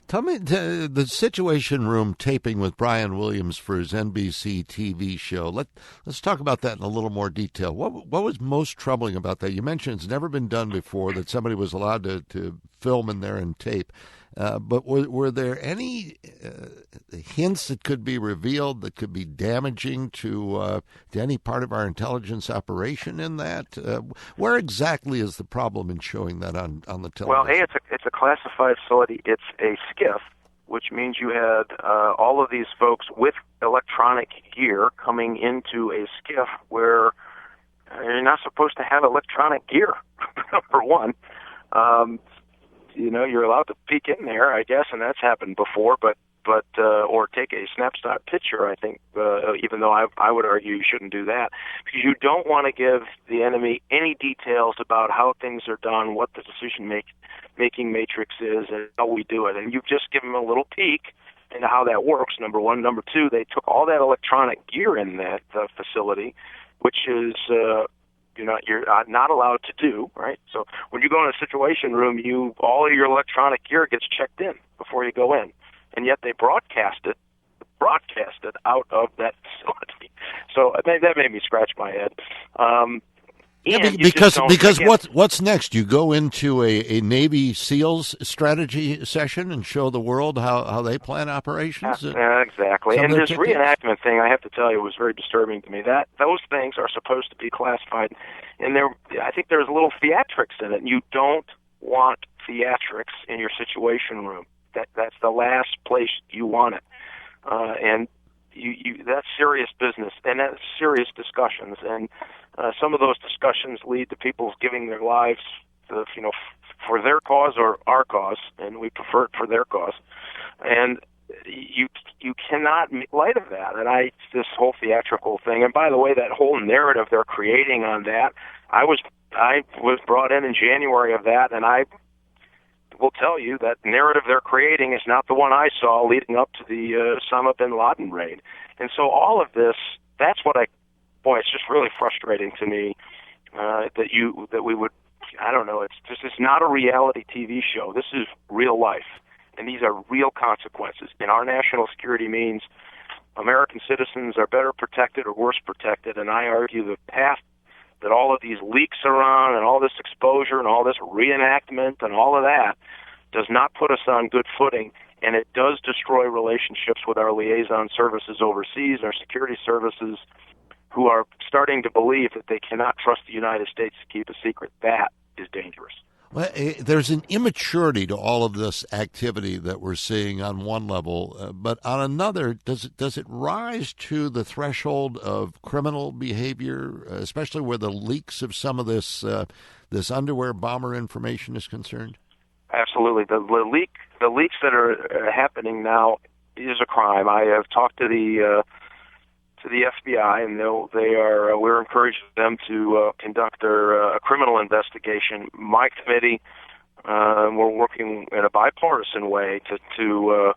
Tell me the Situation Room taping with Brian Williams for his NBC TV show. Let's talk about that in a little more detail. What was most troubling about that? You mentioned it's never been done before, that somebody was allowed to film in there and tape. But were there any hints that could be revealed that could be damaging to any part of our intelligence operation in that? Where exactly is the problem in showing that on the television? Well, it's a classified facility. It's a SCIF, which means you had all of these folks with electronic gear coming into a SCIF where you're not supposed to have electronic gear, number one. You're allowed to peek in there, I guess, and that's happened before, but or take a snapshot picture, I think, even though I would argue you shouldn't do that, because you don't want to give the enemy any details about how things are done, what the decision-making matrix is, and how we do it. And you just give them a little peek into how that works, number one. Number two, they took all that electronic gear in that facility, which is you're not allowed to do, right? So when you go in a Situation Room, all of your electronic gear gets checked in before you go in, and yet they broadcast it out of that facility. So that made me scratch my head. Because what's next? You go into a Navy SEALs strategy session and show the world how they plan operations? Yeah, exactly. And this reenactment thing, I have to tell you, was very disturbing to me. Those things are supposed to be classified, and I think there's a little theatrics in it. You don't want theatrics in your Situation Room. That's the last place you want it. And that's serious business, and that's serious discussions. And some of those discussions lead to people giving their lives, for their cause or our cause, and we prefer it for their cause. And you cannot make light of that. And this whole theatrical thing. And by the way, that whole narrative they're creating on that, I was brought in January of that, and I will tell you that narrative they're creating is not the one I saw leading up to the Osama bin Laden raid. And so all of this, that's what it's just really frustrating to me that we would, I don't know, it's not a reality TV show. This is real life, and these are real consequences. And our national security means American citizens are better protected or worse protected, and I argue the path that all of these leaks are on and all this exposure and all this reenactment and all of that does not put us on good footing, and it does destroy relationships with our liaison services overseas, our security services, who are starting to believe that they cannot trust the United States to keep a secret. That is dangerous. Well, there's an immaturity to all of this activity that we're seeing on one level, but on another, does it rise to the threshold of criminal behavior, especially where the leaks of some of this underwear bomber information is concerned? Absolutely. The leaks that are happening now is a crime. I have talked to the FBI, and we're encouraging them to conduct a criminal investigation. My committee, we're working in a bipartisan way to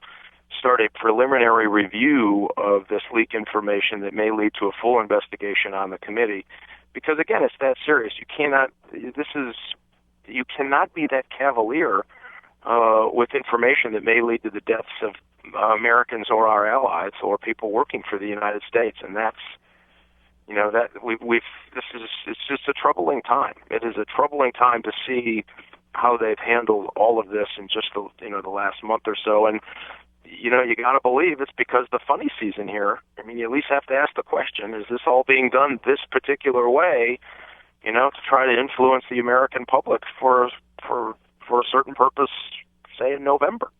start a preliminary review of this leak information that may lead to a full investigation on the committee. Because again, it's that serious. You cannot be that cavalier with information that may lead to the deaths of Americans or our allies or people working for the United States, and that's it's just a troubling time. It is a troubling time to see how they've handled all of this in just the last month or so, and you got to believe it's because the funny season here. I mean, you at least have to ask the question: is this all being done this particular way? To try to influence the American public for a certain purpose, say in November.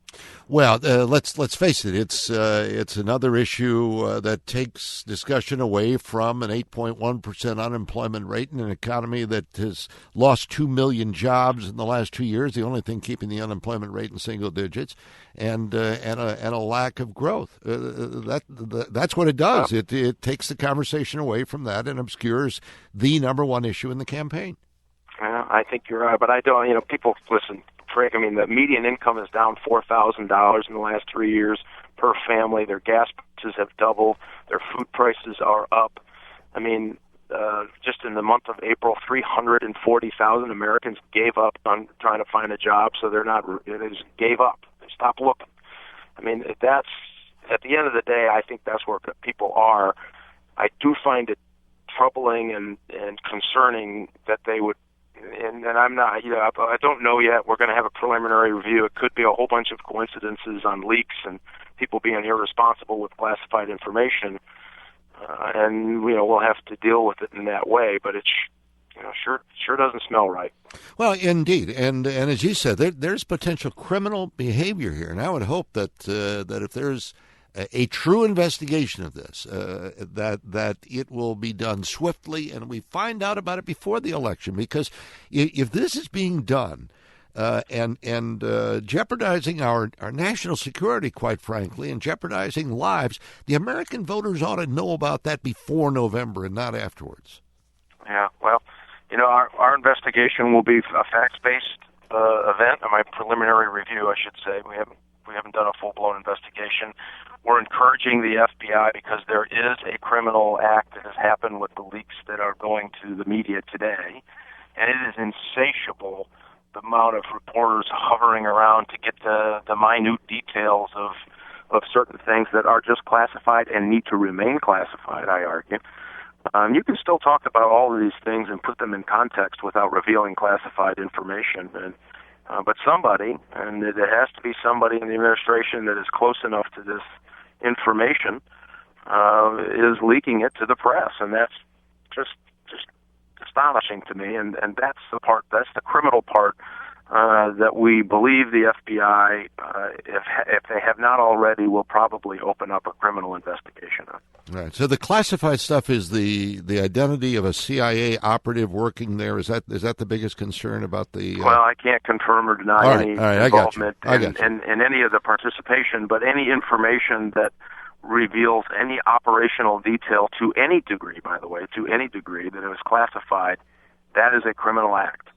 Well, let's face it. It's another issue that takes discussion away from an 8.1% unemployment rate in an economy that has lost 2 million jobs in the last 2 years. The only thing keeping the unemployment rate in single digits, and a lack of growth. That's what it does. It takes the conversation away from that and obscures the number one issue in the campaign. I think you're right, but I don't. People listen. Frank, I mean, the median income is down $4,000 in the last 3 years per family. Their gas prices have doubled. Their food prices are up. I mean, just in the month of April, 340,000 Americans gave up on trying to find a job, so they just gave up. They stopped looking. I mean, that's, at the end of the day, I think that's where people are. I do find it troubling and concerning that they would, and I'm not, I don't know yet. We're going to have a preliminary review. It could be a whole bunch of coincidences on leaks and people being irresponsible with classified information, and we'll have to deal with it in that way. But it's sure doesn't smell right. Well, indeed, and as you said, there's potential criminal behavior here, and I would hope that if there's a true investigation of this, that it will be done swiftly, and we find out about it before the election. Because if this is being done and jeopardizing our national security, quite frankly, and jeopardizing lives, the American voters ought to know about that before November and not afterwards. Yeah, well, our investigation will be a facts-based event. My preliminary review, I should say. We haven't done a full-blown investigation. We're encouraging the FBI because there is a criminal act that has happened with the leaks that are going to the media today, and it is insatiable, the amount of reporters hovering around to get the minute details of certain things that are just classified and need to remain classified, I argue. You can still talk about all of these things and put them in context without revealing classified information. But somebody, and it has to be somebody in the administration that is close enough to this information, is leaking it to the press, and that's just astonishing to me. And that's the criminal part that we believe the FBI, if they have not already, will probably open up a criminal investigation on. Right. So the classified stuff is the identity of a CIA operative working there. Is that the biggest concern about the? Well, I can't confirm or deny any involvement in any of the participation, but any information that reveals any operational detail to any degree, by the way, that it was classified, that is a criminal act.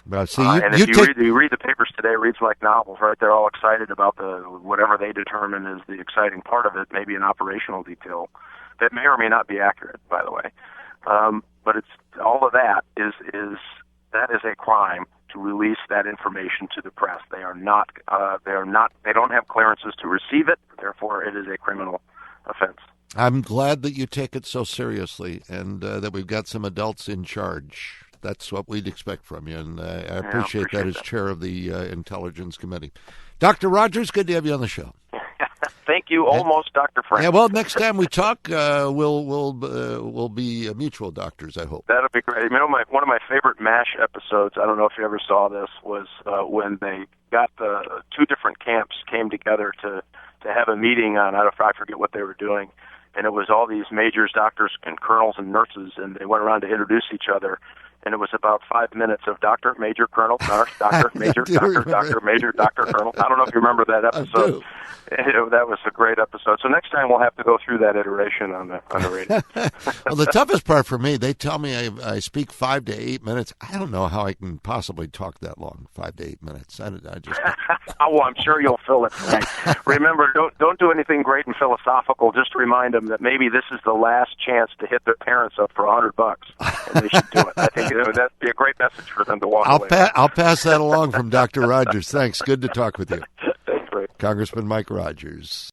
Well, see, and if you read the papers today, it reads like novels, right? They're all excited about whatever they determine is the exciting part of it, maybe an operational detail that may or may not be accurate, by the way. But it's all of that is a crime to release that information to the press. They don't have clearances to receive it, therefore it is a criminal offense. I'm glad that you take it so seriously and that we've got some adults in charge. That's what we'd expect from you, and I appreciate that as chair of the Intelligence Committee. Dr. Rogers, good to have you on the show. Thank you, almost Dr. Frank. Yeah, well, next time we talk, we'll be mutual doctors, I hope. That'll be great. One of my favorite MASH episodes, I don't know if you ever saw this, was when they got the two different camps came together to have a meeting on, I forget what they were doing, and it was all these majors, doctors, and colonels and nurses, and they went around to introduce each other. And it was about 5 minutes of doctor, major, colonel, nurse, doctor, major, doctor, major, doctor, colonel. I don't know if you remember that episode. That was a great episode. So next time we'll have to go through that iteration on the radio. Well, the toughest part for me, they tell me I speak 5 to 8 minutes. I don't know how I can possibly talk that long, 5 to 8 minutes. I just. Well, I'm sure you'll fill it. Right. Remember, don't do anything great and philosophical. Just remind them that maybe this is the last chance to hit their parents up for $100, and they should do it. I think that'd be a great message for them to walk away. I'll pass that along from Dr. Rogers. Thanks. Good to talk with you. Thanks, Rick. Congressman Mike Rogers.